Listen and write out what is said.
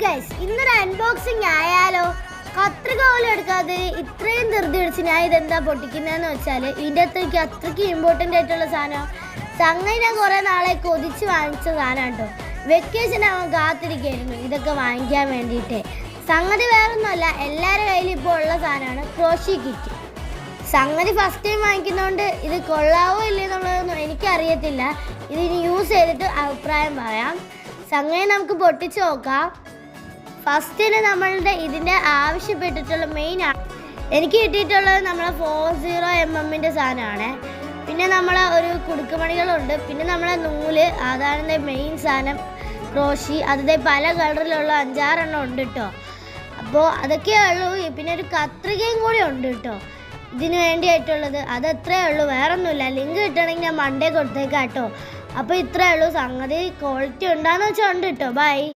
Guys, ഇന്നൊരു unboxing ആയാലോ. കത്രിക പോലും എടുക്കാതെ ഇത്രയും ധൃതി പിടിച്ച് ഞാൻ ഇതെന്താ പൊട്ടിക്കുന്നതെന്ന് വെച്ചാൽ ഇതിൻ്റെ അത്രയ്ക്ക് ഇമ്പോർട്ടൻ്റ് ആയിട്ടുള്ള സാധനം. സംഗതി ഞാൻ കുറേ നാളെ കൊതിച്ച് വാങ്ങിച്ച സാധനം കേട്ടോ. വെക്കേഷൻ അവൻ കാത്തിരിക്കുകയായിരുന്നു ഇതൊക്കെ വാങ്ങിക്കാൻ വേണ്ടിയിട്ട്. സംഗതി വേറൊന്നുമല്ല, എല്ലാവരുടെ കയ്യിലും ഇപ്പോൾ ഉള്ള സാധനമാണ് ക്രോഷി കിറ്റ്. സംഗതി ഫസ്റ്റ് ടൈം വാങ്ങിക്കുന്നതുകൊണ്ട് ഇത് കൊള്ളാവോ ഇല്ലേ എന്നുള്ളതൊന്നും എനിക്കറിയത്തില്ല. ഇതിന് യൂസ് ചെയ്തിട്ട് അഭിപ്രായം പറയാം. സംഗതി നമുക്ക് പൊട്ടിച്ച് നോക്കാം. ഫസ്റ്റിന് നമ്മളുടെ ഇതിൻ്റെ ആവശ്യപ്പെട്ടിട്ടുള്ള മെയിൻ എനിക്ക് കിട്ടിയിട്ടുള്ളത് നമ്മളെ 40mm സാധനമാണ്. പിന്നെ നമ്മളെ ഒരു കുടുക്കുമണികളുണ്ട്. പിന്നെ നമ്മളെ നൂല്, അതാണ് മെയിൻ സാധനം ക്രോഷി. അത് പല കളറിലുള്ള 5-6 എണ്ണം ഉണ്ട് കേട്ടോ. അപ്പോൾ അതൊക്കെയേ ഉള്ളൂ. പിന്നെ ഒരു കത്രികയും കൂടി ഉണ്ട് കേട്ടോ ഇതിന് വേണ്ടിയായിട്ടുള്ളത്. അതത്രേ ഉള്ളൂ, വേറൊന്നുമില്ല. ലിങ്ക് കിട്ടണമെങ്കിൽ ഞാൻ മൺഡേ കൊടുത്തേക്കാം കേട്ടോ. അപ്പോൾ ഇത്രയേ ഉള്ളൂ. സംഗതി ക്വാളിറ്റി ഉണ്ടാന്ന് വെച്ചാൽ ഉണ്ട് കേട്ടോ. ബൈ.